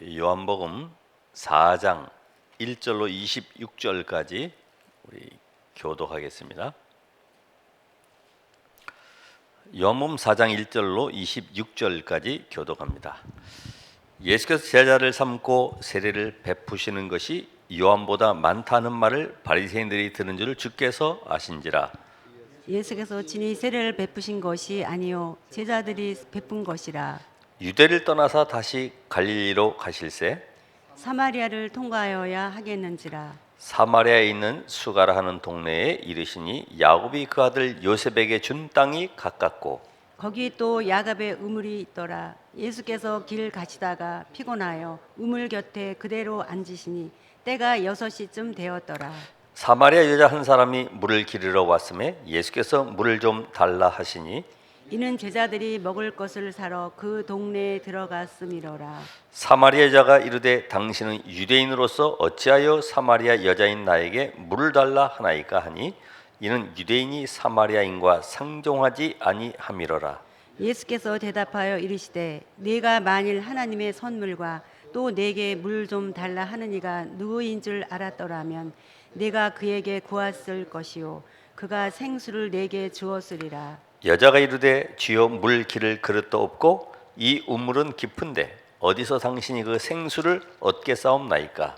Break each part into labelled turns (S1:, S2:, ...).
S1: 요한복음 4장 1절로 26절까지 우리 교독하겠습니다. 요한복음 4장 1절로 26절까지 교독합니다. 예수께서 제자를 삼고 세례를 베푸시는 것이 요한보다 많다는 말을 바리새인들이 들은 줄 주께서 아신지라.
S2: 예수께서 친히 세례를 베푸신 것이 아니요 제자들이 베푼 것이라.
S1: 유대를 떠나서 다시 갈릴리로 가실새
S2: 사마리아를 통과하여야 하겠는지라.
S1: 사마리아에 있는 수가라 하는 동네에 이르시니 야곱이 그 아들 요셉에게 준 땅이 가깝고
S2: 거기 또 야갑의 우물이 있더라. 예수께서 길 가시다가 피곤하여 우물 곁에 그대로 앉으시니 때가 6시쯤 되었더라.
S1: 사마리아 여자 한 사람이 물을 기르러 왔음에 예수께서 물을 좀 달라 하시니
S2: 이는 제자들이 먹을 것을 사러 그 동네에 들어갔음이로라.
S1: 사마리아 여자가 이르되 당신은 유대인으로서 어찌하여 사마리아 여자인 나에게 물을 달라 하나이까 하니 이는 유대인이 사마리아인과 상종하지 아니함이로라.
S2: 예수께서 대답하여 이르시되 네가 만일 하나님의 선물과 또 내게 물 좀 달라 하느니가 누구인 줄 알았더라면 네가 그에게 구했을 것이요 그가 생수를 내게 주었으리라.
S1: 여자가 이르되 주여 물 기를 그릇도 없고 이 우물은 깊은데 어디서 당신이 그 생수를 얻게 싸움나이까.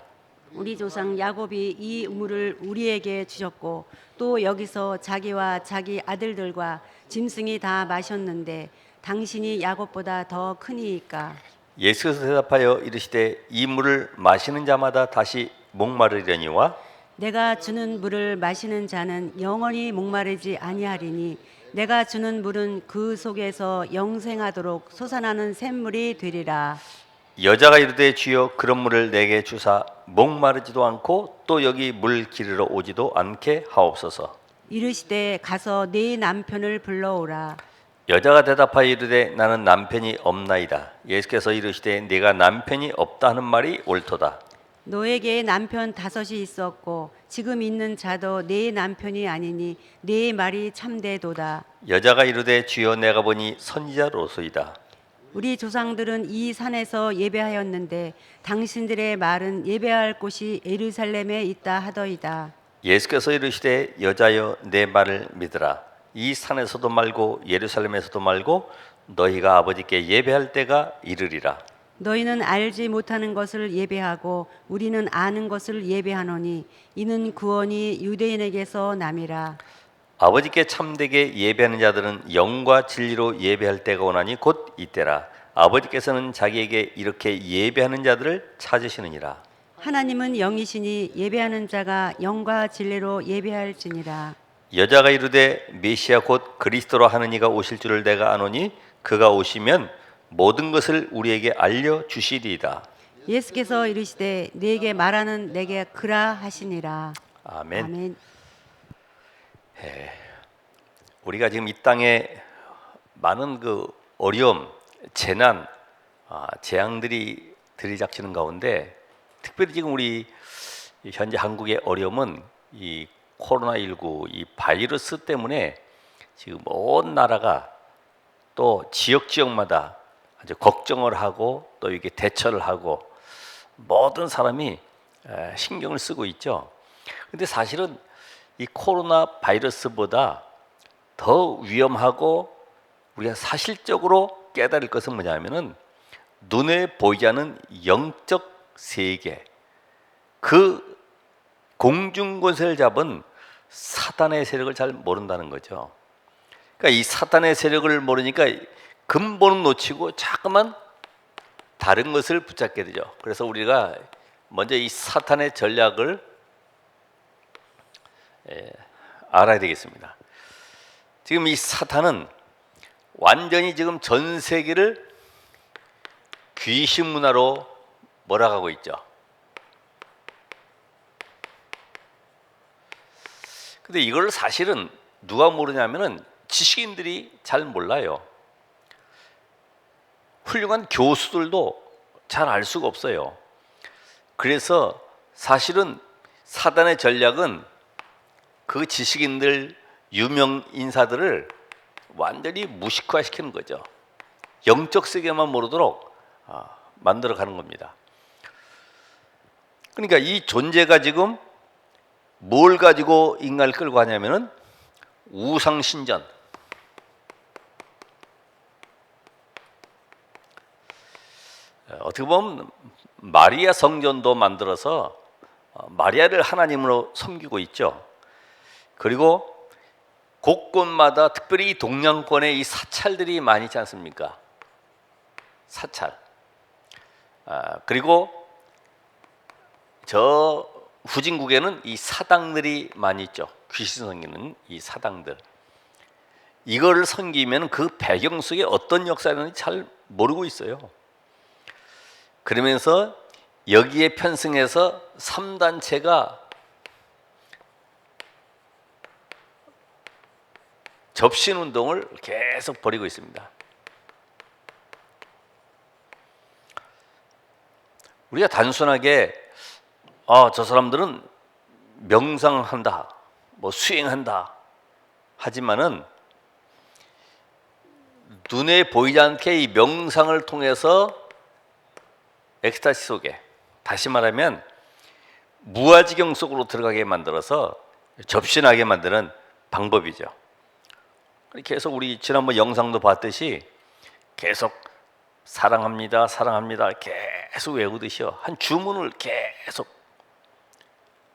S2: 우리 조상 야곱이 이 우물을 우리에게 주셨고 또 여기서 자기와 자기 아들들과 짐승이 다 마셨는데 당신이 야곱보다 더 크니이까.
S1: 예수께서 대답하여 이르시되 이 물을 마시는 자마다 다시 목마르려니와
S2: 내가 주는 물을 마시는 자는 영원히 목마르지 아니하리니 내가 주는 물은 그 속에서 영생하도록 솟아나는 샘물이 되리라.
S1: 여자가 이르되 주여 그런 물을 내게 주사 목마르지도 않고 또 여기 물 기르러 오지도 않게 하옵소서.
S2: 이르시되 가서 네 남편을 불러오라.
S1: 여자가 대답하여 이르되 나는 남편이 없나이다. 예수께서 이르시되 네가 남편이 없다 하는 말이 옳도다.
S2: 너에게 남편 5이 있었고 지금 있는 자도 네 남편이 아니니 네 말이 참되도다.
S1: 여자가 이르되 주여 내가 보니 선지자로소이다.
S2: 우리 조상들은 이 산에서 예배하였는데 당신들의 말은 예배할 곳이 예루살렘에 있다 하더이다.
S1: 예수께서 이르시되 여자여 내 말을 믿으라. 이 산에서도 말고 예루살렘에서도 말고 너희가 아버지께 예배할 때가 이르리라.
S2: 너희는 알지 못하는 것을 예배하고 우리는 아는 것을 예배하노니 이는 구원이 유대인에게서 남이라.
S1: 아버지께 참되게 예배하는 자들은 영과 진리로 예배할 때가 오나니 곧 이때라. 아버지께서는 자기에게 이렇게 예배하는 자들을 찾으시느니라.
S2: 하나님은 영이시니 예배하는 자가 영과 진리로 예배할지니라.
S1: 여자가 이르되 메시아 곧 그리스도로 하는 이가 오실 줄을 내가 아노니 그가 오시면 모든 것을 우리에게 알려주시리이다.
S2: 예수께서 이르시되 네게 말하는 내게 그라 하시니라.
S1: 아멘.
S2: 아멘.
S1: 우리가 지금 이 땅에 많은 그 어려움, 재난, 재앙들이 들이닥치는 가운데 특별히 지금 우리 현재 한국의 어려움은 이 코로나19 이 바이러스 때문에 지금 온 나라가 또 지역마다 아주 걱정을 하고 또 이게 대처를 하고 모든 사람이 신경을 쓰고 있죠. 근데 사실은 이 코로나 바이러스보다 더 위험하고 우리가 사실적으로 깨달을 것은 뭐냐면은 눈에 보이지 않는 영적 세계, 그 공중권세를 잡은 사탄의 세력을 잘 모른다는 거죠. 그러니까 이 사탄의 세력을 모르니까 근본은 놓치고 자꾸만 다른 것을 붙잡게 되죠. 그래서 우리가 먼저 이 사탄의 전략을 알아야 되겠습니다. 지금 이 사탄은 완전히 지금 전 세계를 귀신 문화로 몰아가고 있죠. 근데 이걸 사실은 누가 모르냐면은 지식인들이 잘 몰라요. 훌륭한 교수들도 잘 알 수가 없어요. 그래서 사실은 사단의 전략은 그 지식인들, 유명 인사들을 완전히 무식화시키는 거죠. 영적 세계만 모르도록 만들어가는 겁니다. 그러니까 이 존재가 지금 뭘 가지고 인간을 끌고 가냐면은 우상신전. 어떻게 보면 마리아 성전도 만들어서 마리아를 하나님으로 섬기고 있죠. 그리고 곳곳마다 특별히 동양권에 이 사찰들이 많이 있지 않습니까? 사찰. 그리고 저 후진국에는 이 사당들이 많이 있죠. 귀신 섬기는 이 사당들. 이거를 섬기면 그 배경 속에 어떤 역사가 있는지 잘 모르고 있어요. 그러면서 여기에 편승해서 3단체가 접신운동을 계속 벌이고 있습니다. 우리가 단순하게 저 사람들은 명상한다, 뭐 수행한다 하지만은 눈에 보이지 않게 이 명상을 통해서 엑스타시 속에, 다시 말하면 무아지경 속으로 들어가게 만들어서 접신하게 만드는 방법이죠. 계속 우리 지난번 영상도 봤듯이 계속 사랑합니다, 사랑합니다 계속 외우듯이요. 한 주문을 계속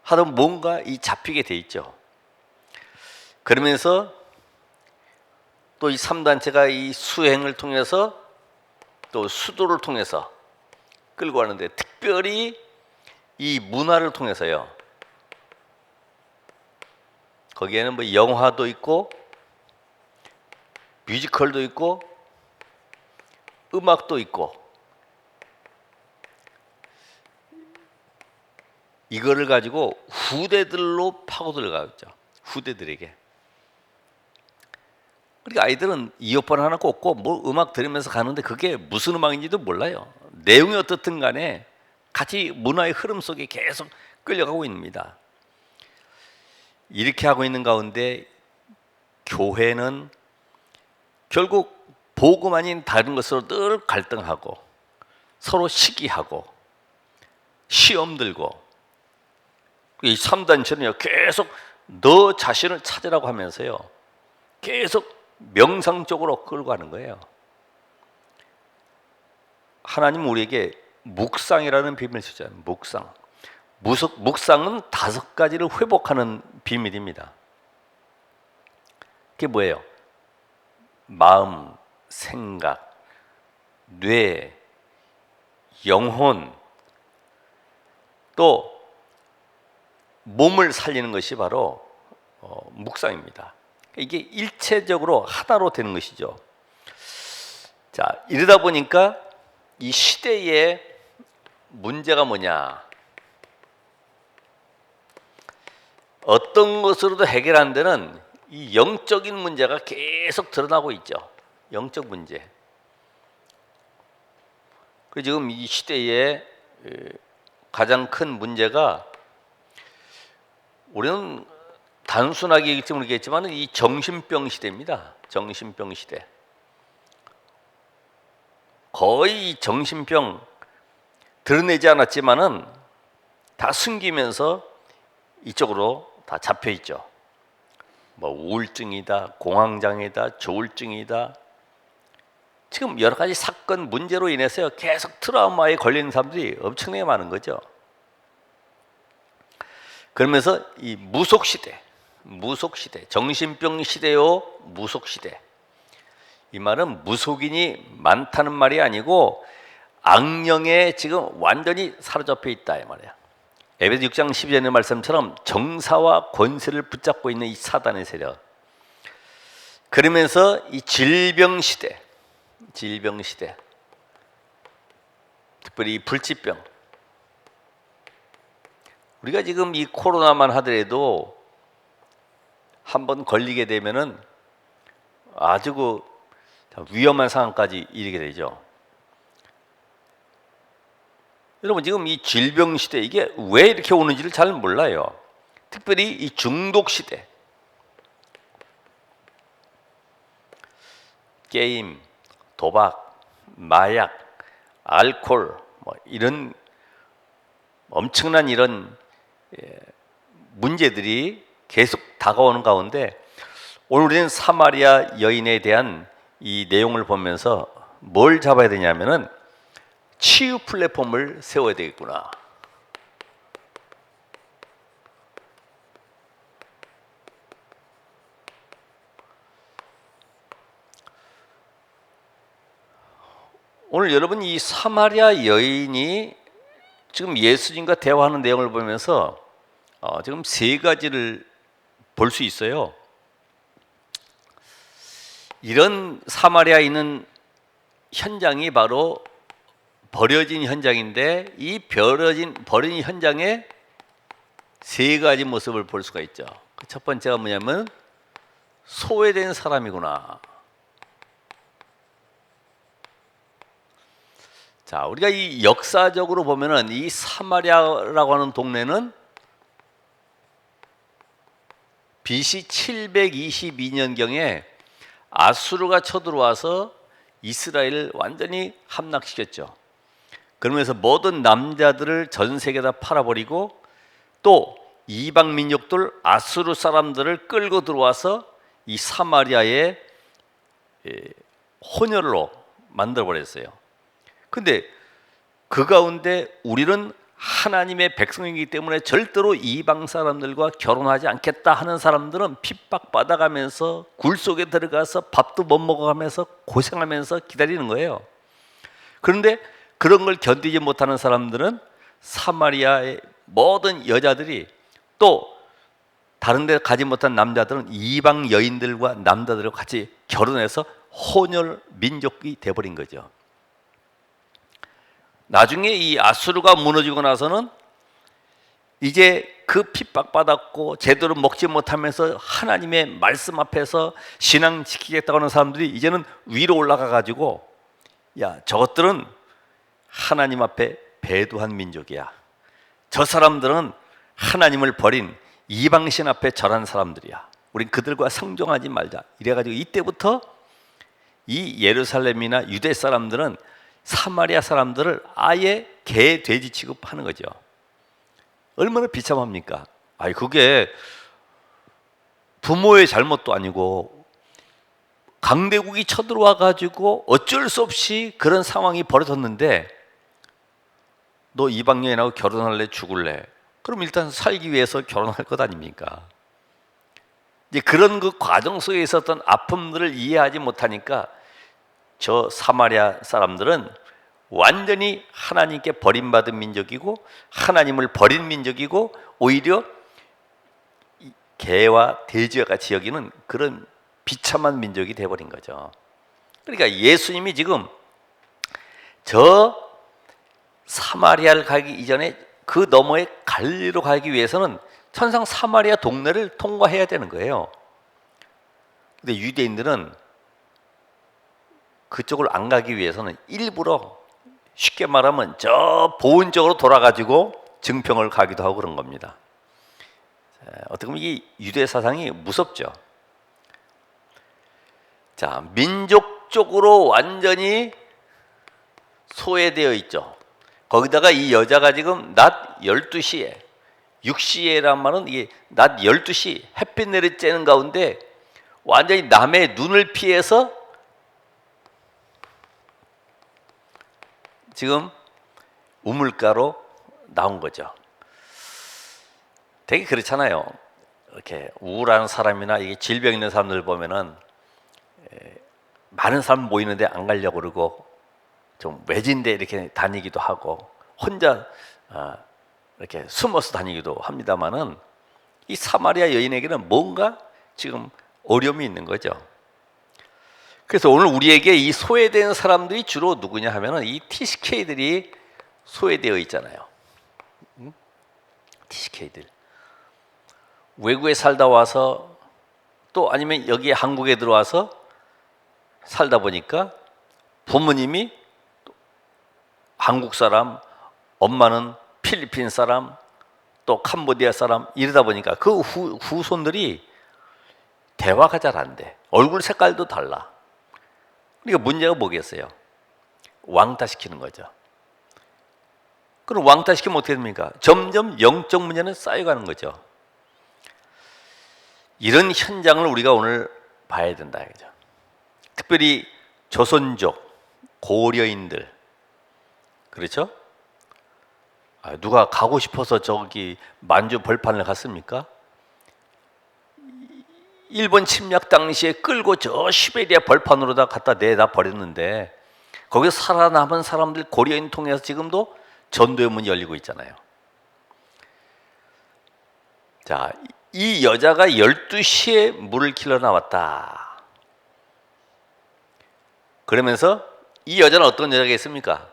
S1: 하다 뭔가 이 잡히게 돼 있죠. 그러면서 또 이 3단체가 이 수행을 통해서 또 수도를 통해서 끌고 가는데, 특별히 이 문화를 통해서요. 거기에는 뭐 영화도 있고 뮤지컬도 있고 음악도 있고, 이거를 가지고 후대들로 파고 들어가죠. 후대들에게. 그러니까 아이들은 이어폰 하나 꽂고 뭐 음악 들으면서 가는데 그게 무슨 음악인지도 몰라요. 내용이 어떻든 간에 같이 문화의 흐름 속에 계속 끌려가고 있습니다. 이렇게 하고 있는 가운데 교회는 결국 복음 아닌 다른 것으로 늘 갈등하고 서로 시기하고 시험 들고, 이 3단체는요 계속 너 자신을 찾으라고 하면서요 계속 명상 쪽으로 끌고 가는 거예요. 하나님은 우리에게 묵상이라는 비밀을 주잖아요. 묵상. 묵상은 5가지를 회복하는 비밀입니다. 그게 뭐예요? 마음, 생각, 뇌, 영혼, 또 몸을 살리는 것이 바로 묵상입니다. 이게 일체적으로 하나로 되는 것이죠. 자, 이러다 보니까 이 시대의 문제가 뭐냐? 어떤 것으로도 해결 안 되는 이 영적인 문제가 계속 드러나고 있죠. 영적 문제. 그 지금 이 시대의 가장 큰 문제가, 우리는 단순하게 얘기할지 모르겠지만 이 정신병 시대입니다. 정신병 시대. 거의 정신병 드러내지 않았지만은 다 숨기면서 이쪽으로 다 잡혀 있죠. 뭐 우울증이다, 공황장애다, 조울증이다. 지금 여러 가지 사건 문제로 인해서 계속 트라우마에 걸리는 사람들이 엄청나게 많은 거죠. 그러면서 이 무속 시대, 정신병 시대요, 무속 시대. 이 말은 무속인이 많다는 말이 아니고 악령에 지금 완전히 사로잡혀 있다 이 말이야. 에베소 6장 12절의 말씀처럼 정사와 권세를 붙잡고 있는 이 사단의 세력. 그러면서 이 질병 시대, 특별히 불치병. 우리가 지금 이 코로나만 하더라도 한번 걸리게 되면은 아주 그 위험한 상황까지 이르게 되죠. 여러분, 지금 이 질병 시대, 이게 왜 이렇게 오는지를 잘 몰라요. 특별히 이 중독 시대, 게임, 도박, 마약, 알코올, 뭐 이런 엄청난 이런 문제들이 계속 다가오는 가운데 오늘 우리는 사마리아 여인에 대한 이 내용을 보면서 뭘 잡아야 되냐면은 치유 플랫폼을 세워야 되겠구나. 오늘 여러분 이 사마리아 여인이 지금 예수님과 대화하는 내용을 보면서 지금 세 가지를 볼 수 있어요. 이런 사마리아에 있는 현장이 바로 버려진 현장인데 이 버려진 현장에 세 가지 모습을 볼 수가 있죠. 첫 번째가 뭐냐면 소외된 사람이구나. 자, 우리가 이 역사적으로 보면은 이 사마리아라고 하는 동네는 BC 722년경에 아수르가 쳐들어와서 이스라엘을 완전히 함락시켰죠. 그러면서 모든 남자들을 전 세계에다 팔아버리고 또 이방 민족들 아수르 사람들을 끌고 들어와서 이 사마리아의 혼혈로 만들어버렸어요. 근데 그 가운데 우리는 하나님의 백성이기 때문에 절대로 이방 사람들과 결혼하지 않겠다 하는 사람들은 핍박받아가면서 굴 속에 들어가서 밥도 못 먹어가면서 고생하면서 기다리는 거예요. 그런데 그런 걸 견디지 못하는 사람들은 사마리아의 모든 여자들이 또 다른 데 가지 못한 남자들은 이방 여인들과 남자들과 같이 결혼해서 혼혈 민족이 돼버린 거죠. 나중에 이 아수르가 무너지고 나서는 이제 그 핍박받았고 제대로 먹지 못하면서 하나님의 말씀 앞에서 신앙 지키겠다고 하는 사람들이 이제는 위로 올라가 가지고 야, 저것들은 하나님 앞에 배도한 민족이야. 저 사람들은 하나님을 버린 이방신 앞에 절한 사람들이야. 우린 그들과 상종하지 말자. 이래가지고 이때부터 이 예루살렘이나 유대 사람들은 사마리아 사람들을 아예 개, 돼지 취급하는 거죠. 얼마나 비참합니까? 아니 그게 부모의 잘못도 아니고 강대국이 쳐들어와 가지고 어쩔 수 없이 그런 상황이 벌어졌는데 너 이방 여인하고 결혼할래 죽을래? 그럼 일단 살기 위해서 결혼할 것 아닙니까? 이제 그런 그 과정 속에 있었던 아픔들을 이해하지 못하니까 저 사마리아 사람들은 완전히 하나님께 버림받은 민족이고 하나님을 버린 민족이고 오히려 개와 돼지와 같이 여기는 그런 비참한 민족이 되어버린 거죠. 그러니까 예수님이 지금 저 사마리아를 가기 이전에 그 너머에 갈릴리로 가기 위해서는 천상 사마리아 동네를 통과해야 되는 거예요. 근데 유대인들은 그쪽을 안 가기 위해서는 일부러 쉽게 말하면 저 보은 쪽으로 돌아가지고 증평을 가기도 하고 그런 겁니다. 어떻게 보면 이 유대 사상이 무섭죠. 자, 민족적으로 완전히 소외되어 있죠. 거기다가 이 여자가 지금 낮 12시에 6시에란 말은 이게 낮 12시 햇빛 내리쬐는 가운데 완전히 남의 눈을 피해서 지금 우물가로 나온 거죠. 되게 그렇잖아요. 이렇게 우울한 사람이나 이게 질병 있는 사람들 보면은 많은 사람 모이는데 안 가려고 그러고 좀 외진데 이렇게 다니기도 하고 혼자 이렇게 숨어서 다니기도 합니다만은 이 사마리아 여인에게는 뭔가 지금 어려움이 있는 거죠. 그래서 오늘 우리에게 이 소외된 사람들이 주로 누구냐 하면은 이 TCK들이 소외되어 있잖아요. TCK들 외국에 살다 와서 또 아니면 여기 한국에 들어와서 살다 보니까 부모님이 한국 사람, 엄마는 필리핀 사람, 또 캄보디아 사람 이러다 보니까 그 후손들이 대화가 잘 안 돼. 얼굴 색깔도 달라. 그러니까 문제가 뭐겠어요? 왕따시키는 거죠. 그럼 왕따시키면 어떻게 됩니까? 점점 영적 문제는 쌓여가는 거죠. 이런 현장을 우리가 오늘 봐야 된다 이거죠. 특별히 조선족, 고려인들, 그렇죠? 누가 가고 싶어서 저기 만주 벌판을 갔습니까? 일본 침략 당시에 끌고 저 시베리아 벌판으로다 갖다 내다 버렸는데 거기서 살아남은 사람들 고려인 통해서 지금도 전도의 문이 열리고 있잖아요. 자, 이 여자가 12시에 물을 길러 나왔다. 그러면서 이 여자는 어떤 여자가 있습니까?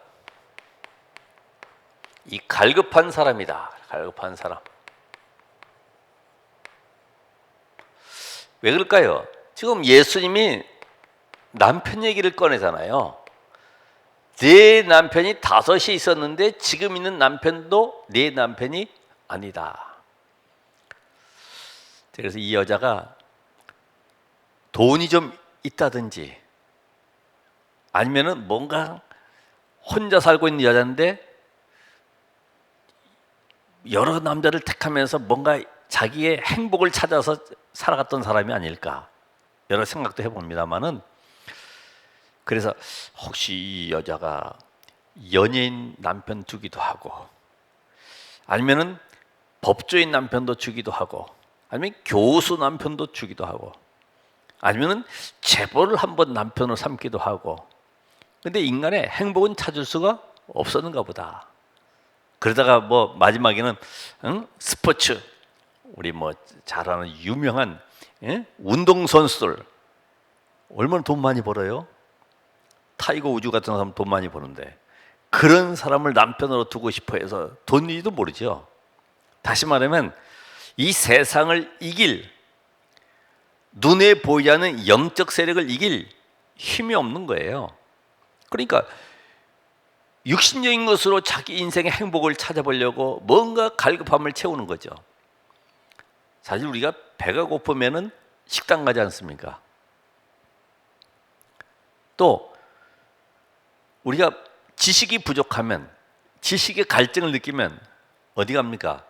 S1: 이 갈급한 사람이다. 갈급한 사람. 왜 그럴까요? 지금 예수님이 남편 얘기를 꺼내잖아요. 내 남편이 5이 있었는데 지금 있는 남편도 내 남편이 아니다. 그래서 이 여자가 돈이 좀 있다든지 아니면은 뭔가 혼자 살고 있는 여자인데 여러 남자를 택하면서 뭔가 자기의 행복을 찾아서 살아갔던 사람이 아닐까 여러 생각도 해봅니다만은, 그래서 혹시 이 여자가 연예인 남편 두기도 하고 아니면은 법조인 남편도 주기도 하고 아니면 교수 남편도 주기도 하고 아니면은 재벌을 한번 남편으로 삼기도 하고, 근데 인간의 행복은 찾을 수가 없었는가 보다. 그러다가 뭐 마지막에는 스포츠, 우리 뭐 잘 아는 유명한 운동 선수들 얼마나 돈 많이 벌어요? 타이거 우즈 같은 사람 돈 많이 버는데 그런 사람을 남편으로 두고 싶어 해서 돈인지도 모르죠. 다시 말하면 이 세상을 이길, 눈에 보이지 않는 영적 세력을 이길 힘이 없는 거예요. 그러니까 육신적인 것으로 자기 인생의 행복을 찾아보려고 뭔가 갈급함을 채우는 거죠. 사실 우리가 배가 고프면은 식당 가지 않습니까? 또 우리가 지식이 부족하면, 지식의 갈증을 느끼면 어디 갑니까?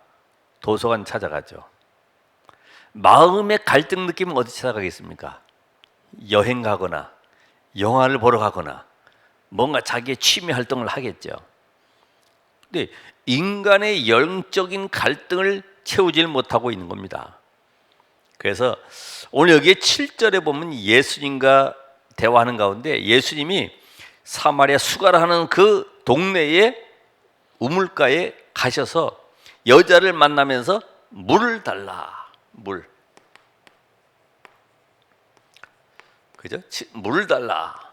S1: 도서관 찾아가죠. 마음의 갈등 느끼면 어디 찾아가겠습니까? 여행 가거나 영화를 보러 가거나 뭔가 자기의 취미 활동을 하겠죠. 근데 인간의 영적인 갈등을 채우질 못하고 있는 겁니다. 그래서 오늘 여기에 7절에 보면 예수님과 대화하는 가운데 예수님이 사마리아 수가라는 그 동네의 우물가에 가셔서 여자를 만나면서 물을 달라. 물. 그죠? 물을 달라.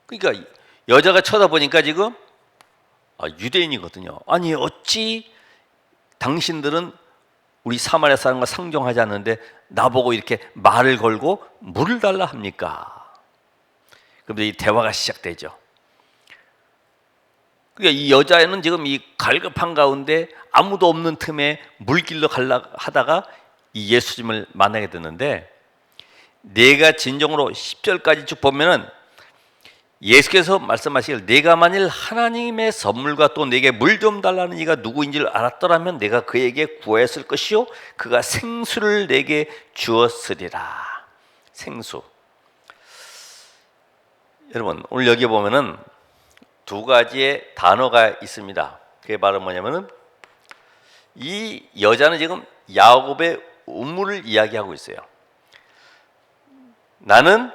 S1: 그러니까 여자가 쳐다보니까 지금 유대인이거든요. 아니 어찌 당신들은 우리 사마리아 사람과 상종하지 않는데 나보고 이렇게 말을 걸고 물을 달라 합니까? 그런데 이 대화가 시작되죠. 그러니까 이 여자애는 지금 이 갈급한 가운데 아무도 없는 틈에 물길로 가려고 하다가 이 예수님을 만나게 됐는데, 내가 진정으로 10절까지 쭉 보면은 예수께서 말씀하시길, 내가 만일 하나님의 선물과 또 내게 물 좀 달라는 이가 누구인 줄 알았더라면 내가 그에게 구하였을 것이요 그가 생수를 내게 주었으리라. 생수. 여러분 오늘 여기 보면은 두 가지의 단어가 있습니다. 그게 바로 뭐냐면은 이 여자는 지금 야곱의 우물을 이야기하고 있어요. 나는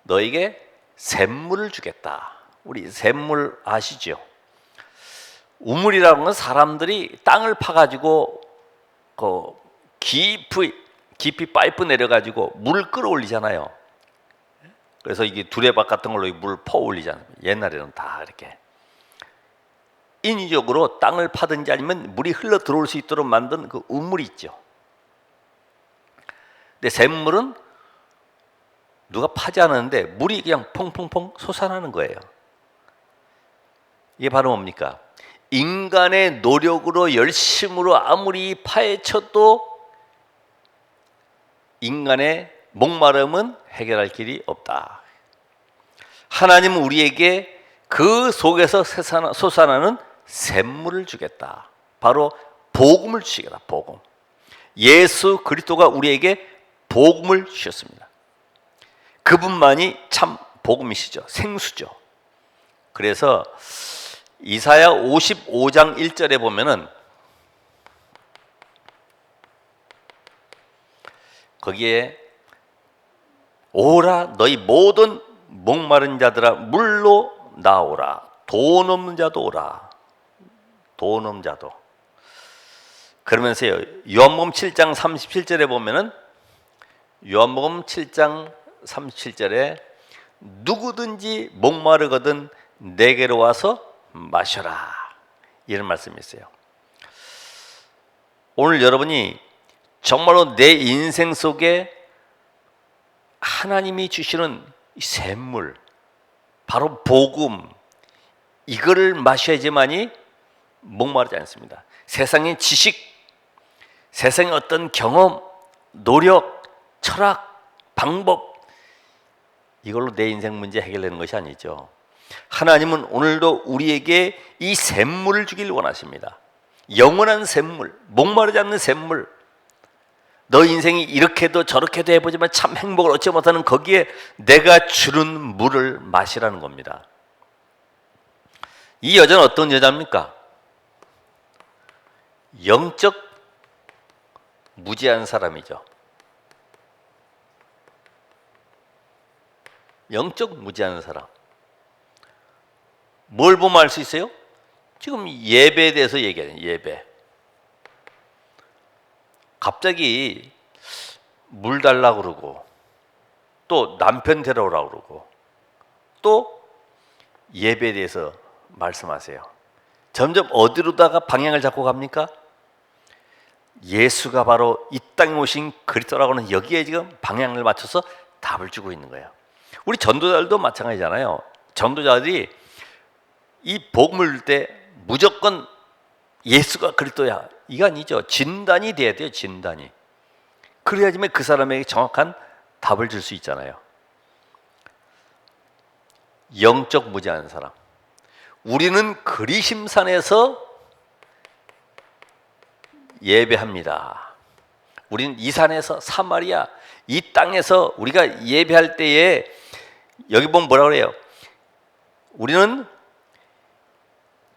S1: 너에게 샘물을 주겠다. 우리 샘물 아시죠? 우물이라는 건 사람들이 땅을 파가지고 깊이 파이프 내려가지고 물을 끌어올리잖아요. 그래서 이게 두레박 같은 걸로 물 퍼올리잖아요. 옛날에는 다 이렇게 인위적으로 땅을 파든지 아니면 물이 흘러 들어올 수 있도록 만든 그 우물이 있죠. 근데 샘물은 누가 파지 않았는데 물이 그냥 퐁퐁퐁 솟아나는 거예요. 이게 바로 뭡니까? 인간의 노력으로 열심으로 아무리 파헤쳐도 인간의 목마름은 해결할 길이 없다. 하나님은 우리에게 그 속에서 솟아나는 샘물을 주겠다. 바로 복음을 주시겠다. 복음. 예수 그리스도가 우리에게 복음을 주셨습니다. 그분만이 참 복음이시죠. 생수죠. 그래서 이사야 55장 1절에 보면은 거기에 오라 너희 모든 목마른 자들아 물로 나오라. 돈 없는 자도 오라. 돈 없는 자도. 그러면서요. 요한복음 7장 37절에 보면은 요한복음 7장 37절에 누구든지 목마르거든 내게로 와서 마셔라. 이런 말씀이 있어요. 오늘 여러분이 정말로 내 인생 속에 하나님이 주시는 이 샘물, 바로 복음, 이거를 마셔야지만이 목마르지 않습니다. 세상의 지식, 세상의 어떤 경험, 노력, 철학, 방법, 이걸로 내 인생 문제 해결되는 것이 아니죠. 하나님은 오늘도 우리에게 이 샘물을 주길 원하십니다. 영원한 샘물, 목마르지 않는 샘물. 너 인생이 이렇게도 저렇게도 해보지만 참 행복을 얻지 못하는 거기에 내가 주는 물을 마시라는 겁니다. 이 여자는 어떤 여자입니까? 영적 무지한 사람이죠. 영적 무지한 사람. 뭘 보면 알 수 있어요? 지금 예배에 대해서 얘기하는 예배. 갑자기 물 달라고 그러고 또 남편 데려오라고 그러고 또 예배에 대해서 말씀하세요. 점점 어디로다가 방향을 잡고 갑니까? 예수가 바로 이 땅에 오신 그리스도라고 하는 여기에 지금 방향을 맞춰서 답을 주고 있는 거예요. 우리 전도자들도 마찬가지잖아요. 전도자들이 이 복음을 줄 때 무조건 예수가 그리스도야, 이거 아니죠. 진단이 돼야 돼요. 진단이. 그래야지만 그 사람에게 정확한 답을 줄 수 있잖아요. 영적 무지한 사람. 우리는 그리심산에서 예배합니다. 우리는 이 산에서 사마리아 이 땅에서 우리가 예배할 때에 여기 보면 뭐라 그래요? 우리는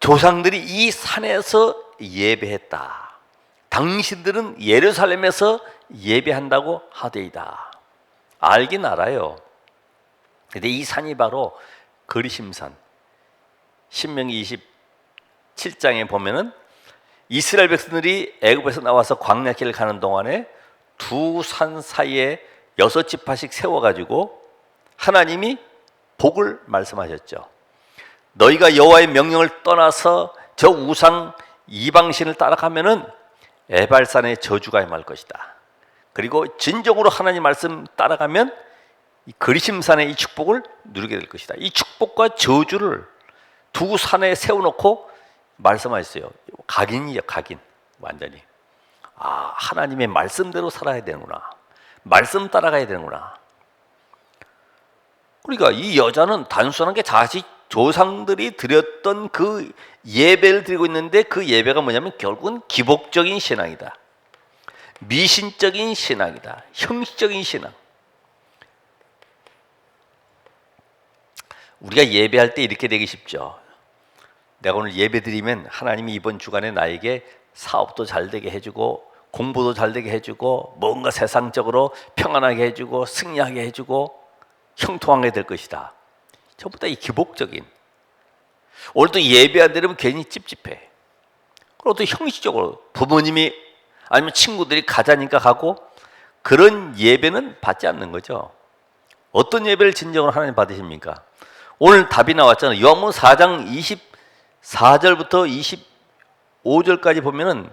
S1: 조상들이 이 산에서 예배했다. 당신들은 예루살렘에서 예배한다고 하되이다. 알긴 알아요. 근데 이 산이 바로 그리심산. 신명기 27장에 보면은 이스라엘 백성들이 애굽에서 나와서 광야길을 가는 동안에 두 산 사이에 6지파씩 세워가지고 하나님이 복을 말씀하셨죠. 너희가 여호와의 명령을 떠나서 저 우상 이방신을 따라가면은 에발산의 저주가 임할 것이다. 그리고 진정으로 하나님 말씀 따라가면 이 그리심산의 이 축복을 누리게 될 것이다. 이 축복과 저주를 두 산에 세워놓고 말씀하셨어요. 각인이요, 각인. 완전히. 아, 하나님의 말씀대로 살아야 되는구나. 말씀 따라가야 되는구나. 그러니까 이 여자는 단순하게 자식 조상들이 드렸던 그 예배를 드리고 있는데 그 예배가 뭐냐면 결국은 기복적인 신앙이다. 미신적인 신앙이다. 형식적인 신앙. 우리가 예배할 때 이렇게 되기 쉽죠. 내가 오늘 예배 드리면 하나님이 이번 주간에 나에게 사업도 잘 되게 해주고 공부도 잘 되게 해주고 뭔가 세상적으로 평안하게 해주고 승리하게 해주고 형통하게 될 것이다. 전부 다 이 기복적인. 오늘도 예배 안 드리면 괜히 찝찝해. 그리고 또 형식적으로 부모님이 아니면 친구들이 가자니까 가고 그런 예배는 받지 않는 거죠. 어떤 예배를 진정으로 하나님 받으십니까? 오늘 답이 나왔잖아요. 요한복음 4장 24절부터 25절까지 보면은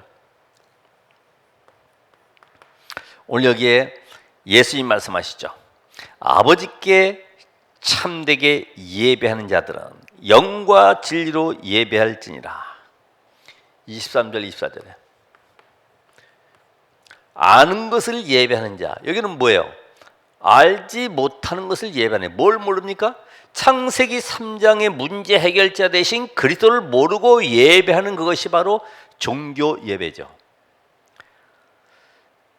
S1: 오늘 여기에 예수님 말씀하시죠. 아버지께 참되게 예배하는 자들은 영과 진리로 예배할지니라. 23절 24절에 아는 것을 예배하는 자. 여기는 뭐예요? 알지 못하는 것을 예배하는. 뭘 모릅니까? 창세기 3장의 문제 해결자 대신 그리스도를 모르고 예배하는 그것이 바로 종교 예배죠.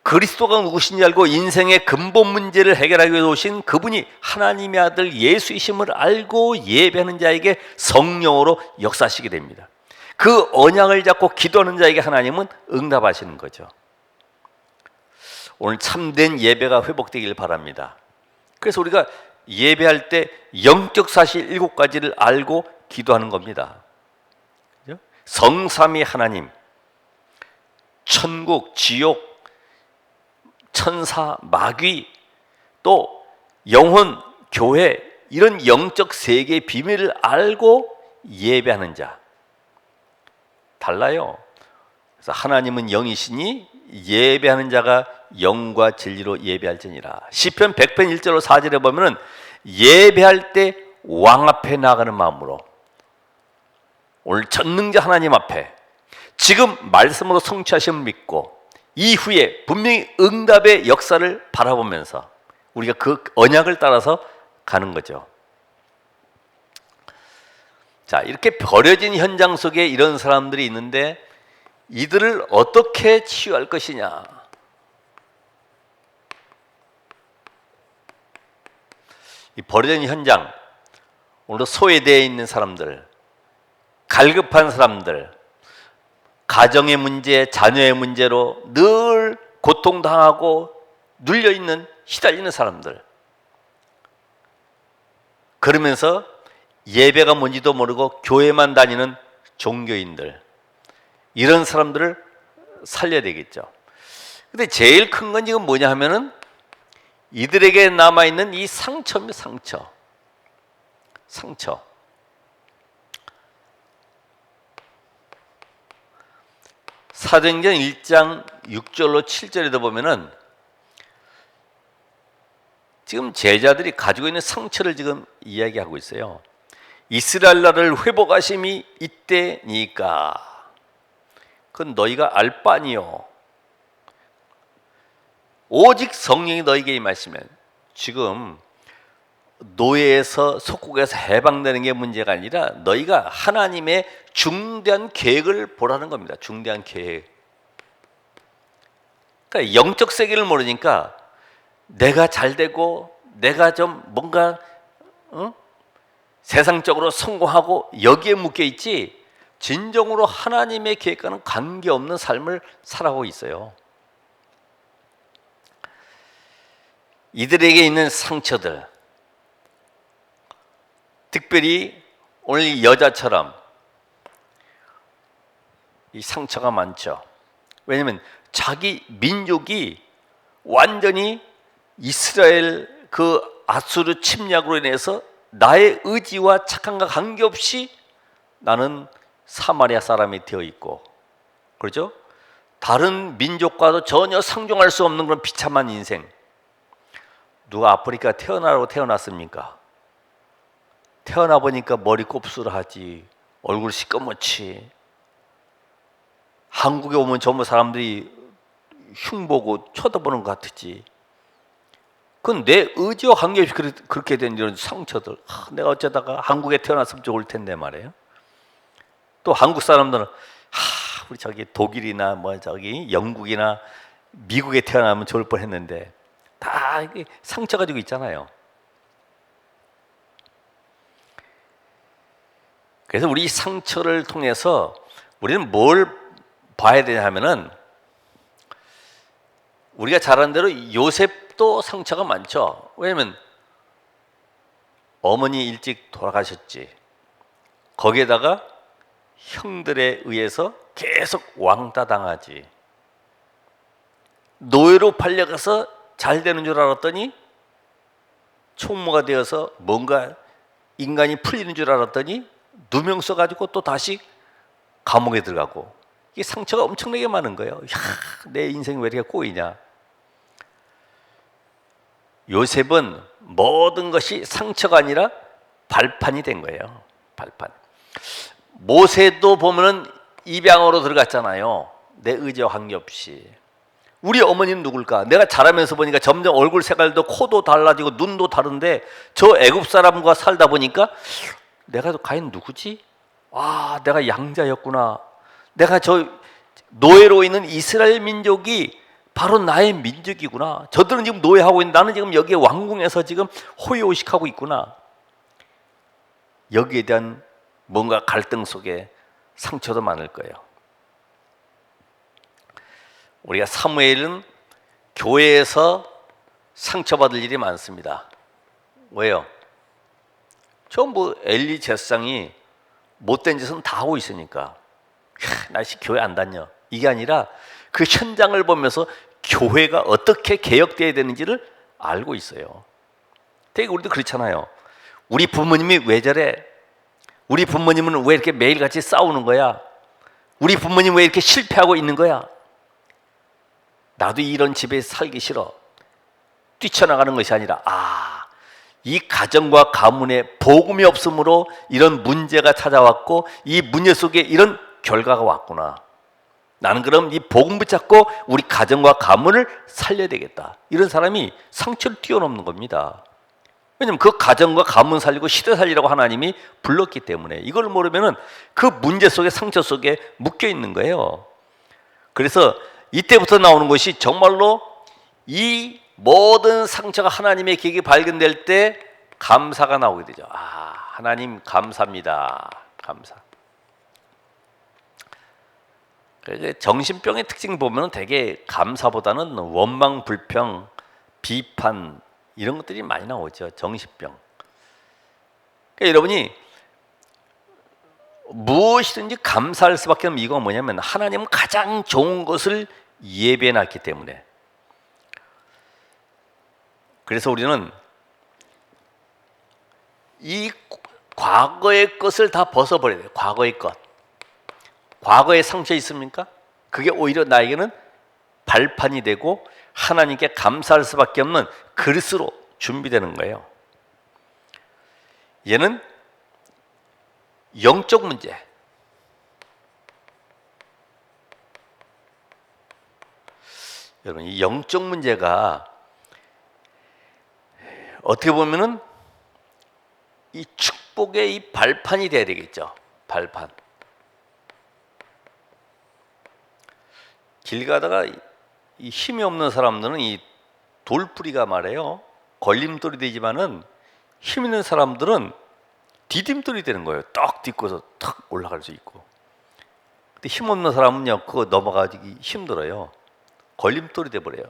S1: 그리스도가 누구신지 알고 인생의 근본 문제를 해결하기 위해 오신 그분이 하나님의 아들 예수이심을 알고 예배하는 자에게 성령으로 역사하시게 됩니다. 그 언약을 잡고 기도하는 자에게 하나님은 응답하시는 거죠. 오늘 참된 예배가 회복되길 바랍니다. 그래서 우리가 예배할 때 영적 사실 7가지를 알고 기도하는 겁니다. 성삼위 하나님, 천국, 지옥, 천사, 마귀, 또 영혼, 교회, 이런 영적 세계의 비밀을 알고 예배하는 자 달라요. 그래서 하나님은 영이시니 예배하는 자가 영과 진리로 예배할지니라. 시편 100편 1절로 4절에 보면은 예배할 때 왕 앞에 나가는 마음으로, 오늘 전능자 하나님 앞에 지금 말씀으로 성취하심을 믿고 이후에 분명히 응답의 역사를 바라보면서 우리가 그 언약을 따라서 가는 거죠. 자, 이렇게 버려진 현장 속에 이런 사람들이 있는데 이들을 어떻게 치유할 것이냐? 이 버려진 현장, 오늘도 소외되어 있는 사람들, 갈급한 사람들, 가정의 문제, 자녀의 문제로 늘 고통당하고 눌려있는, 시달리는 사람들, 그러면서 예배가 뭔지도 모르고 교회만 다니는 종교인들, 이런 사람들을 살려야 되겠죠. 근데 제일 큰 건 지금 뭐냐 하면은 이들에게 남아있는 이 상처입니다. 상처. 사도행전 1장 6절로 7절에도 보면은 지금 제자들이 가지고 있는 상처를 지금 이야기하고 있어요. 이스라엘 나라를 회복하심이 이때니까 그건 너희가 알 바 아니요. 오직 성령이 너희에게 임하시면, 지금 노예에서 속국에서 해방되는 게 문제가 아니라 너희가 하나님의 중대한 계획을 보라는 겁니다. 중대한 계획. 그러니까 영적 세계를 모르니까 내가 잘 되고 내가 좀 뭔가 세상적으로 성공하고 여기에 묶여 있지, 진정으로 하나님의 계획과는 관계없는 삶을 살아가고 있어요. 이들에게 있는 상처들, 특별히 오늘 이 여자처럼 이 상처가 많죠. 왜냐하면 자기 민족이 완전히 이스라엘 그 아수르 침략으로 인해서 나의 의지와 착함과 관계없이 나는 사마리아 사람이 되어 있고, 그렇죠? 다른 민족과도 전혀 상종할 수 없는 그런 비참한 인생. 누가 아프리카 태어나라고 태어났습니까? 태어나 보니까 머리 곱슬하지, 얼굴 시꺼멓지. 한국에 오면 전부 사람들이 흉보고 쳐다보는 것 같지. 그건 내 의지와 관계없이 그렇게 된 이런 상처들. 내가 어쩌다가 한국에 태어났으면 좋을 텐데 말이에요. 또 한국 사람들은 우리 저기 독일이나 뭐 저기 영국이나 미국에 태어나면 좋을 뻔했는데, 다 상처 가지고 있잖아요. 그래서 우리 상처를 통해서 우리는 뭘 봐야 되냐 하면은, 우리가 잘 아는 대로 요셉도 상처가 많죠. 왜냐면 어머니 일찍 돌아가셨지. 거기에다가 형들에 의해서 계속 왕따 당하지. 노예로 팔려가서 잘 되는 줄 알았더니 총무가 되어서 뭔가 인간이 풀리는 줄 알았더니 누명 써가지고 또 다시 감옥에 들어가고. 이게 상처가 엄청나게 많은 거예요. 내 인생이 왜 이렇게 꼬이냐. 요셉은 모든 것이 상처가 아니라 발판이 된 거예요. 발판. 모세도 보면은 입양으로 들어갔잖아요. 내 의지와 관계없이. 우리 어머니는 누굴까? 내가 자라면서 보니까 점점 얼굴 색깔도 코도 달라지고 눈도 다른데 저 애굽 사람과 살다 보니까 내가 과연 누구지? 아, 내가 양자였구나. 내가 저 노예로 있는 이스라엘 민족이 바로 나의 민족이구나. 저들은 지금 노예하고 있는데 나는 지금 여기에 왕궁에서 지금 호의호식하고 있구나. 여기에 대한 뭔가 갈등 속에 상처도 많을 거예요. 우리가 사무엘은 교회에서 상처받을 일이 많습니다. 왜요? 전부 엘리 제사장이 못된 짓은 다 하고 있으니까 나 교회 안 다녀. 이게 아니라 그 현장을 보면서 교회가 어떻게 개혁되어야 되는지를 알고 있어요. 되게 우리도 그렇잖아요. 우리 부모님이 왜 저래? 우리 부모님은 왜 이렇게 매일같이 싸우는 거야? 우리 부모님 왜 이렇게 실패하고 있는 거야? 나도 이런 집에 살기 싫어. 뛰쳐나가는 것이 아니라 이 가정과 가문에 복음이 없으므로 이런 문제가 찾아왔고 이 문제 속에 이런 결과가 왔구나. 나는 그럼 이 복음 붙잡고 우리 가정과 가문을 살려야 되겠다. 이런 사람이 상처를 뛰어넘는 겁니다. 왜냐하면 그 가정과 가문 살리고 시대 살리라고 하나님이 불렀기 때문에 이걸 모르면 그 문제 속에 상처 속에 묶여 있는 거예요. 그래서 이때부터 나오는 것이 정말로 이 모든 상처가 하나님의 계획이 발견될 때 감사가 나오게 되죠. 하나님 감사합니다. 감사. 정신병의 특징 보면 되게 감사보다는 원망, 불평, 비판 이런 것들이 많이 나오죠. 정신병. 그러니까 여러분이 무엇이든지 감사할 수밖에 없는 이유가 뭐냐면 하나님은 가장 좋은 것을 예배해 놨기 때문에. 그래서 우리는 이 과거의 것을 다 벗어버려야 돼요. 과거의 것. 과거에 상처 있습니까? 그게 오히려 나에게는 발판이 되고 하나님께 감사할 수밖에 없는 그릇으로 준비되는 거예요. 얘는 영적 문제. 여러분, 이 영적 문제가 어떻게 보면은 이 축복의 이 발판이 돼야 되겠죠. 발판. 길 가다가 이 힘이 없는 사람들은 이 돌뿌리가 말이에요. 걸림돌이 되지만은 힘 있는 사람들은 디딤돌이 되는 거예요. 떡 딛고서 탁 올라갈 수 있고. 근데 힘 없는 사람은요, 그거 넘어가기 힘들어요. 걸림돌이 돼 버려요.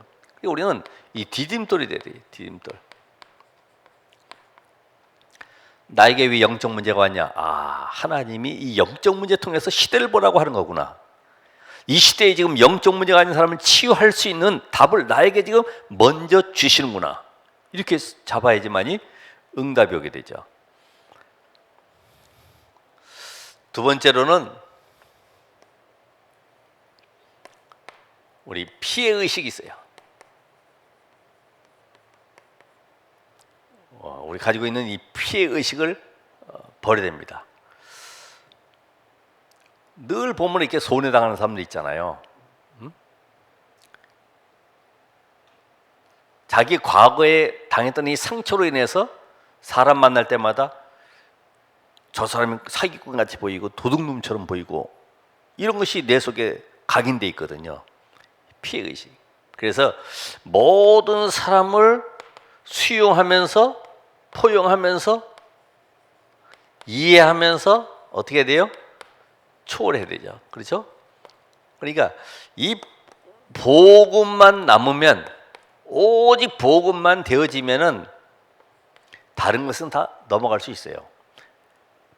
S1: 우리는 이 디딤돌이 돼야 돼요. 디딤돌. 나에게 왜 영적 문제가 왔냐? 하나님이 이 영적 문제 통해서 시대를 보라고 하는 거구나. 이 시대에 지금 영적 문제가 아닌 사람을 치유할 수 있는 답을 나에게 지금 먼저 주시는구나. 이렇게 잡아야지만이 응답이 오게 되죠. 두 번째로는 우리 피해 의식이 있어요. 우리 가지고 있는 이 피해 의식을 버려야 됩니다. 늘 보면 이렇게 손해당하는 사람들 있잖아요. 자기 과거에 당했던 이 상처로 인해서 사람 만날 때마다 저 사람이 사기꾼 같이 보이고 도둑놈처럼 보이고 이런 것이 내 속에 각인돼 있거든요. 피해의식. 그래서 모든 사람을 수용하면서 포용하면서 이해하면서 어떻게 해야 돼요? 초월해야 되죠. 그렇죠? 그러니까 이 복음만 남으면, 오직 복음만 되어지면은 다른 것은 다 넘어갈 수 있어요.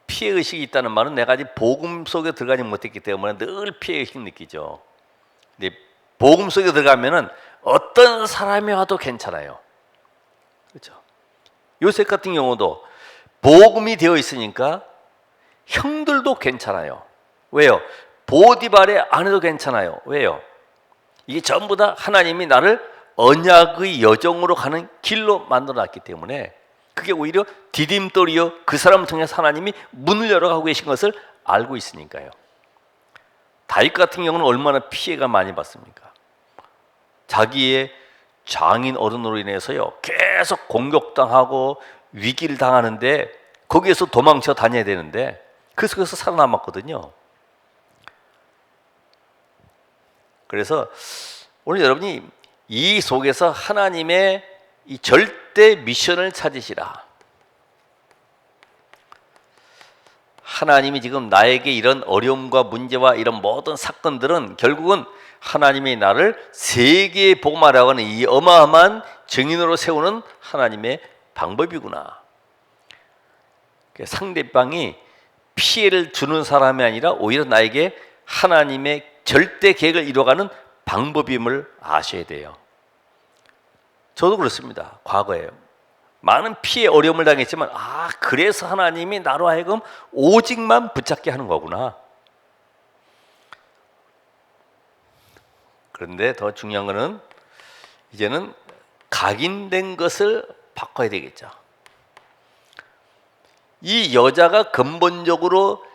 S1: 피해의식이 있다는 말은 내가 아직 복음 속에 들어가지 못했기 때문에 늘 피해의식 느끼죠. 근데 복음 속에 들어가면은 어떤 사람이 와도 괜찮아요. 그렇죠? 요셉 같은 경우도 복음이 되어 있으니까 형들도 괜찮아요. 왜요? 보디발의 아내도 괜찮아요. 왜요? 이게 전부 다 하나님이 나를 언약의 여정으로 가는 길로 만들어놨기 때문에 그게 오히려 디딤돌이요, 그 사람을 통해서 하나님이 문을 열어가고 계신 것을 알고 있으니까요. 다윗 같은 경우는 얼마나 피해가 많이 받습니까? 자기의 장인 어른으로 인해서요 계속 공격당하고 위기를 당하는데 거기에서 도망쳐 다녀야 되는데 그 속에서 살아남았거든요. 그래서 오늘 여러분이 이 속에서 하나님의 이 절대 미션을 찾으시라. 하나님이 지금 나에게 이런 어려움과 문제와 이런 모든 사건들은 결국은 하나님이 나를 세계에 복음하라고 하는 이 어마어마한 증인으로 세우는 하나님의 방법이구나. 상대방이 피해를 주는 사람이 아니라 오히려 나에게 하나님의 절대 계획을 이뤄가는 방법임을 아셔야 돼요. 저도 그렇습니다. 과거에 많은 피해 어려움을 당했지만 그래서 하나님이 나로 하여금 오직만 붙잡게 하는 거구나. 그런데 더 중요한 거는 이제는 각인된 것을 바꿔야 되겠죠. 이 여자가 근본적으로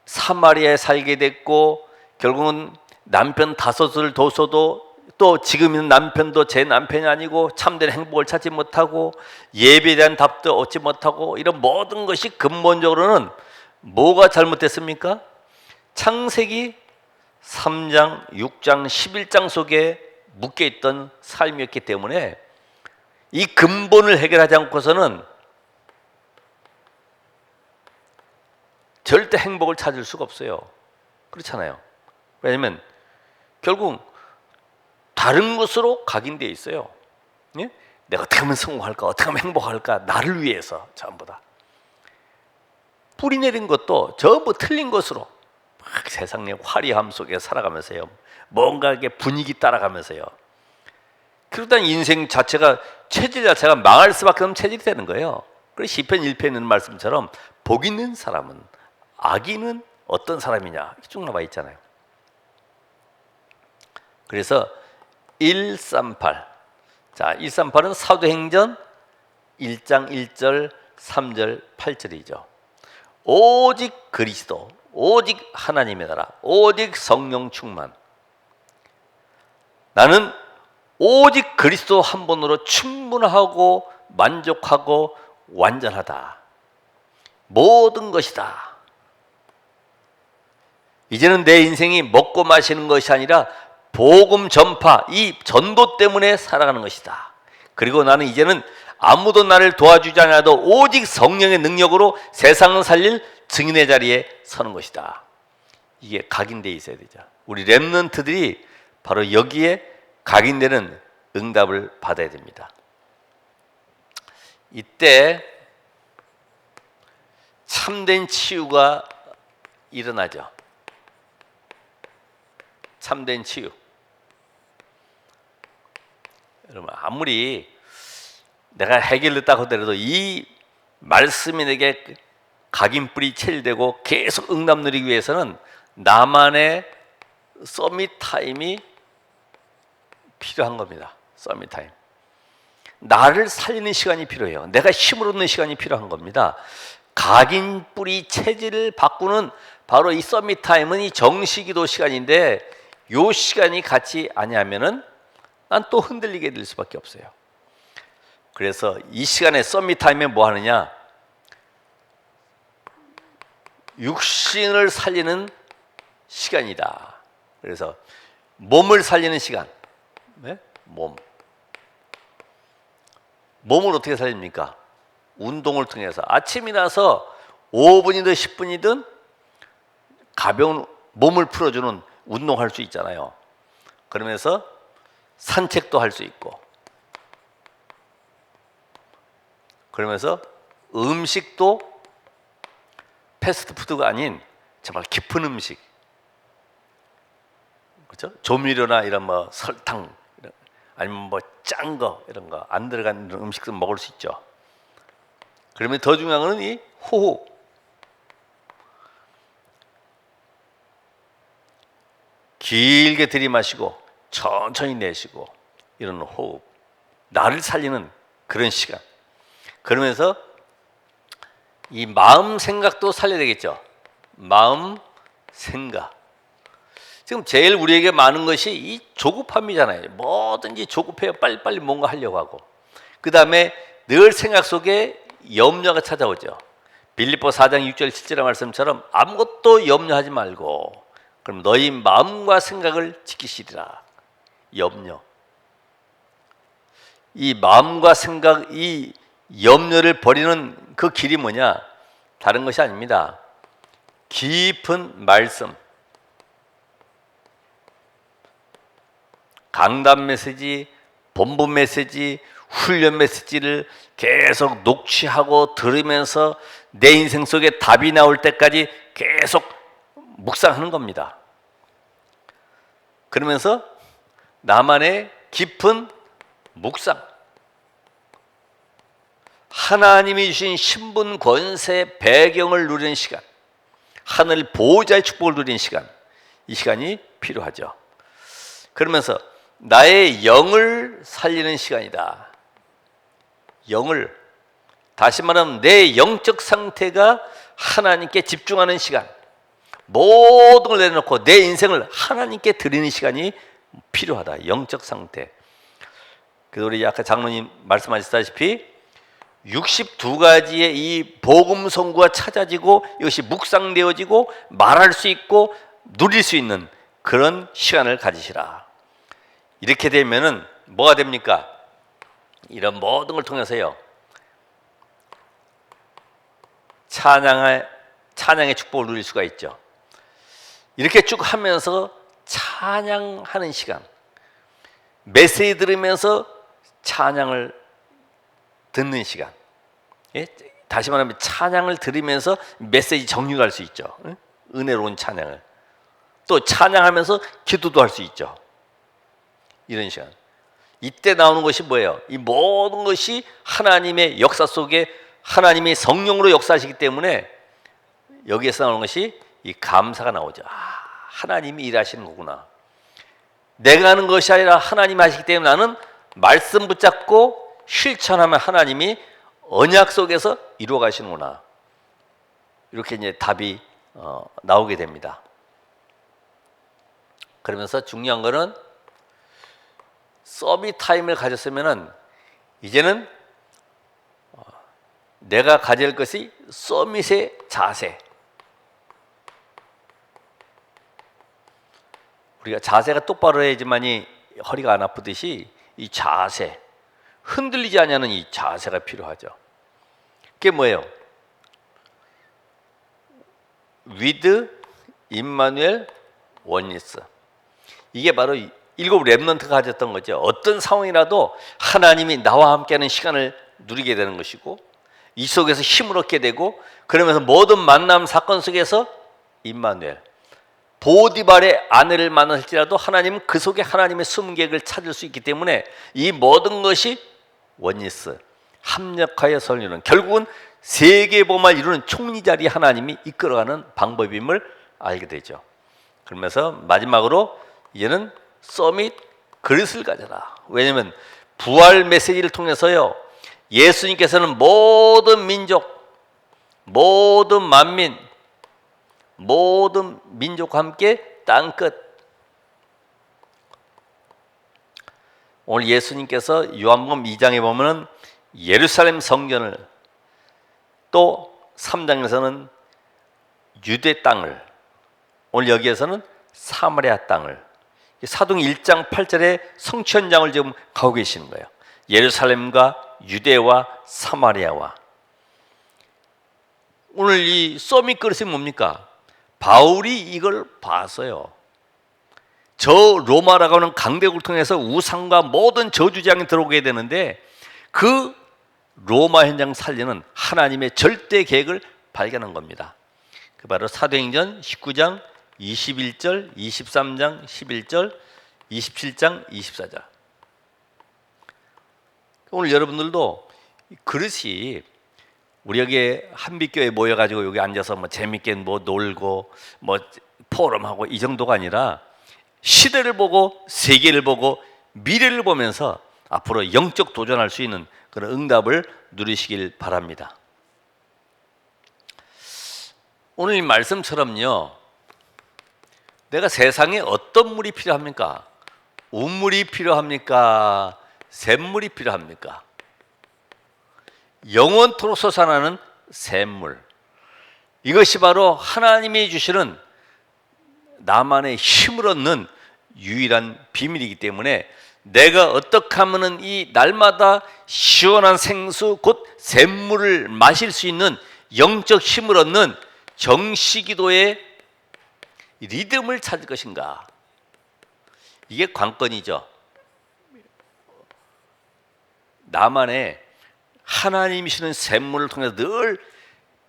S1: 사마리아에 살게 됐고 결국은 남편 5을 뒀어도 또 지금 있는 남편도 제 남편이 아니고 참된 행복을 찾지 못하고 예배에 대한 답도 얻지 못하고 이런 모든 것이 근본적으로는 뭐가 잘못됐습니까? 창세기 3장, 6장, 11장 속에 묶여있던 삶이었기 때문에 이 근본을 해결하지 않고서는 절대 행복을 찾을 수가 없어요. 그렇잖아요. 왜냐하면 결국 다른 것으로 각인되어 있어요. 예? 내가 어떻게 하면 성공할까? 어떻게 하면 행복할까? 나를 위해서 전부 다. 뿌리 내린 것도 전부 틀린 것으로 막 세상의 화려함 속에 살아가면서요. 뭔가 이게 분위기 따라가면서요. 그러다 인생 자체가 체질 자체가 망할 수밖에 없는 체질이 되는 거예요. 그래서 시편 1편에 있는 말씀처럼 복 있는 사람은 악인은 어떤 사람이냐 이렇게 쭉 나와 있잖아요. 그래서 138. 자, 138은 사도행전 1장 1절, 3절, 8절이죠. 오직 그리스도, 오직 하나님의 나라, 오직 성령 충만. 나는 오직 그리스도 한 분으로 충분하고 만족하고 완전하다. 모든 것이다. 이제는 내 인생이 먹고 마시는 것이 아니라 복음 전파, 이 전도 때문에 살아가는 것이다. 그리고 나는 이제는 아무도 나를 도와주지 않아도 오직 성령의 능력으로 세상을 살릴 증인의 자리에 서는 것이다. 이게 각인되어 있어야 되죠. 우리 렘넌트들이 바로 여기에 각인되는 응답을 받아야 됩니다. 이때 참된 치유가 일어나죠. 참된 치유. 여러분 아무리 내가 해결됐다고 하더라도 이 말씀이 내게 각인뿔이 체질되고 계속 응답 누리기 위해서는 나만의 서밋 타임이 필요한 겁니다. 서밋 타임. 나를 살리는 시간이 필요해요. 내가 힘을 얻는 시간이 필요한 겁니다. 각인뿔이 체질을 바꾸는 바로 이 서밋 타임은 이 정시기도 시간인데 요 시간이 같이 아니하면은 난 또 흔들리게 될 수밖에 없어요. 그래서 이 시간에 서밋 타임에 뭐 하느냐? 육신을 살리는 시간이다. 그래서 몸을 살리는 시간. 네? 몸을 어떻게 살립니까? 운동을 통해서 아침이라서 5분이든 10분이든 가벼운 몸을 풀어주는 운동할 수 있잖아요. 그러면서 산책도 할 수 있고 그러면서 음식도 패스트푸드가 아닌 정말 깊은 음식, 그렇죠? 조미료나 이런 뭐 설탕 아니면 뭐 짠 거 이런 거 안 들어간 음식도 먹을 수 있죠. 그러면 더 중요한 거는 이 호흡. 길게 들이마시고 천천히 내쉬고 이런 호흡. 나를 살리는 그런 시간. 그러면서 이 마음 생각도 살려야 되겠죠. 마음 생각. 지금 제일 우리에게 많은 것이 이 조급함이잖아요. 뭐든지 조급해요. 빨리빨리 뭔가 하려고 하고. 그 다음에 늘 생각 속에 염려가 찾아오죠. 빌립보 4장 6절 7절의 말씀처럼 아무것도 염려하지 말고 그럼 너희 마음과 생각을 지키시리라. 염려. 이 마음과 생각, 이 염려를 버리는 그 길이 뭐냐? 다른 것이 아닙니다. 깊은 말씀. 강단 메시지, 본부 메시지, 훈련 메시지를 계속 녹취하고 들으면서 내 인생 속에 답이 나올 때까지 계속 묵상하는 겁니다. 그러면서 나만의 깊은 묵상, 하나님이 주신 신분, 권세, 배경을 누리는 시간, 하늘 보호자의 축복을 누리는 시간, 이 시간이 필요하죠. 그러면서 나의 영을 살리는 시간이다. 영을, 다시 말하면 내 영적 상태가 하나님께 집중하는 시간, 모든 걸 내려놓고 내 인생을 하나님께 드리는 시간이 필요하다. 영적 상태. 그래서 우리 아까 장로님 말씀하셨다시피 62가지의 이 복음 선구가 찾아지고 이것이 묵상되어지고 말할 수 있고 누릴 수 있는 그런 시간을 가지시라. 이렇게 되면은 뭐가 됩니까? 이런 모든 걸 통해서요, 찬양의 축복을 누릴 수가 있죠. 이렇게 쭉 하면서 찬양하는 시간, 메시지 들으면서 찬양을 듣는 시간. 예? 다시 말하면 찬양을 들으면서 메시지 정리할 수 있죠. 은혜로운 찬양을. 또 찬양하면서 기도도 할 수 있죠. 이런 시간. 이때 나오는 것이 뭐예요? 이 모든 것이 하나님의 역사 속에 하나님이 성령으로 역사하시기 때문에 여기에서 나오는 것이 이 감사가 나오죠. 하나님이 일하시는 거구나. 내가 하는 것이 아니라 하나님이 하시기 때문에 나는 말씀 붙잡고 실천하면 하나님이 언약 속에서 이루어 가시는구나. 이렇게 이제 답이 나오게 됩니다. 그러면서 중요한 거는 서밋 타임을 가졌으면은 이제는 내가 가질 것이 서밋의 자세. 우리가 자세가 똑바로 해야지만이 허리가 안 아프듯이 이 자세, 흔들리지 않냐는 이 자세가 필요하죠. 그게 뭐예요? with 임마누엘 원리스. 이게 바로 일곱 렘넌트가 가졌던 거죠. 어떤 상황이라도 하나님이 나와 함께하는 시간을 누리게 되는 것이고, 이 속에서 힘을 얻게 되고, 그러면서 모든 만남 사건 속에서 임마누엘, 보디발의 아내를 만날지라도 하나님은 그 속에 하나님의 숨은 계획을 찾을 수 있기 때문에 이 모든 것이 원리스, 합력하여 설리는, 결국은 세계보험을 이루는 총리자리 하나님이 이끌어가는 방법임을 알게 되죠. 그러면서 마지막으로 이제는 서밋 그릇을 가져라. 왜냐하면 부활 메시지를 통해서요, 예수님께서는 모든 민족, 모든 만민, 모든 민족과 함께 땅끝. 오늘 예수님께서 요한복음 2장에 보면은 예루살렘 성전을, 또 3장에서는 유대 땅을, 오늘 여기에서는 사마리아 땅을, 사도행 1장 8절에 성취 현장을 지금 가고 계시는 거예요. 예루살렘과 유대와 사마리아와. 오늘 이 서밋 그릇이 뭡니까? 바울이 이걸 봤어요. 저 로마라고 하는 강대국을 통해서 우상과 모든 저주장이 들어오게 되는데 그 로마 현장 살리는 하나님의 절대 계획을 발견한 겁니다. 그 바로 사도행전 19장 21절, 23장 11절, 27장 24절. 오늘 여러분들도 그릇이, 우리 여기 한빛교회 모여가지고 여기 앉아서 뭐 재밌게 뭐 놀고 뭐 포럼하고 이 정도가 아니라 시대를 보고 세계를 보고 미래를 보면서 앞으로 영적 도전할 수 있는 그런 응답을 누리시길 바랍니다. 오늘 이 말씀처럼요, 내가 세상에 어떤 물이 필요합니까? 우물이 필요합니까? 샘물이 필요합니까? 영원토록 솟아나는 샘물. 이것이 바로 하나님이 주시는 나만의 힘을 얻는 유일한 비밀이기 때문에 내가 어떻게 하면 이 날마다 시원한 생수 곧 샘물을 마실 수 있는 영적 힘을 얻는 정시기도의 리듬을 찾을 것인가? 이게 관건이죠. 나만의 하나님이 주는 샘물을 통해서 늘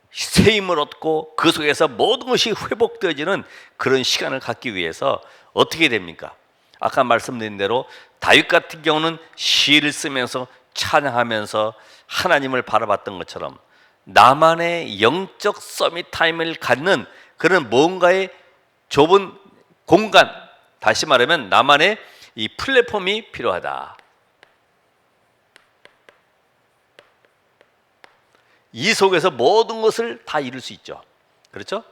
S1: 새 힘을 얻고 그 속에서 모든 것이 회복되어지는 그런 시간을 갖기 위해서 어떻게 됩니까? 아까 말씀드린 대로 다윗 같은 경우는 시를 쓰면서 찬양하면서 하나님을 바라봤던 것처럼 나만의 영적 서밋 타임을 갖는 그런 뭔가의 좁은 공간, 다시 말하면 나만의 이 플랫폼이 필요하다. 이 속에서 모든 것을 다 이룰 수 있죠. 그렇죠?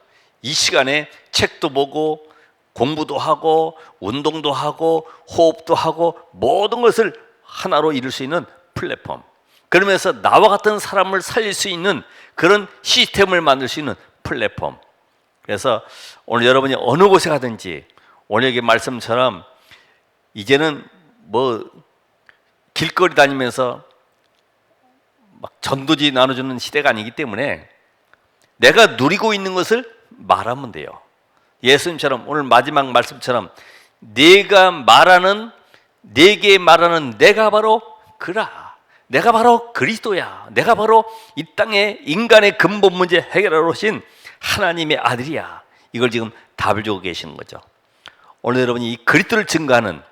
S1: 이 시간에 책도 보고 공부도 하고 운동도 하고 호흡도 하고 모든 것을 하나로 이룰 수 있는 플랫폼. 그러면서 나와 같은 사람을 살릴 수 있는 그런 시스템을 만들 수 있는 플랫폼. 그래서 오늘 여러분이 어느 곳에 가든지 오늘 여기 말씀처럼 이제는 뭐 길거리 다니면서 막 전도지 나눠주는 시대가 아니기 때문에 내가 누리고 있는 것을 말하면 돼요. 예수님처럼 오늘 마지막 말씀처럼 내가 말하는 내게 말하는 내가 바로 그라. 내가 바로 그리스도야. 내가 바로 이 땅의 인간의 근본 문제 해결하러 오신 하나님의 아들이야. 이걸 지금 답을 주고 계시는 거죠. 오늘 여러분이 이 그리스도를 증거하는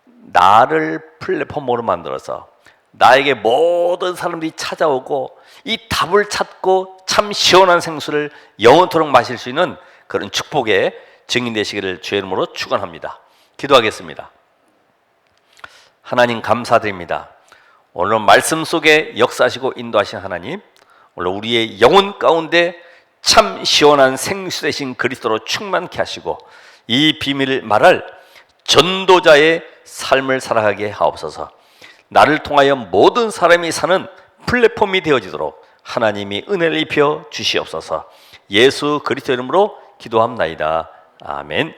S1: 나를 플랫폼으로 만들어서 나에게 모든 사람들이 찾아오고 이 답을 찾고 참 시원한 생수를 영원토록 마실 수 있는 그런 축복의 증인 되시기를 주의 이름으로 축원합니다. 기도하겠습니다. 하나님 감사드립니다. 오늘 말씀 속에 역사하시고 인도하신 하나님, 오늘 우리의 영혼 가운데 참 시원한 생수 되신 그리스도로 충만케 하시고 이 비밀을 말할 전도자의 삶을 살아가게 하옵소서. 나를 통하여 모든 사람이 사는 플랫폼이 되어지도록 하나님이 은혜를 입혀 주시옵소서. 예수 그리스도 이름으로 기도합나이다. 아멘.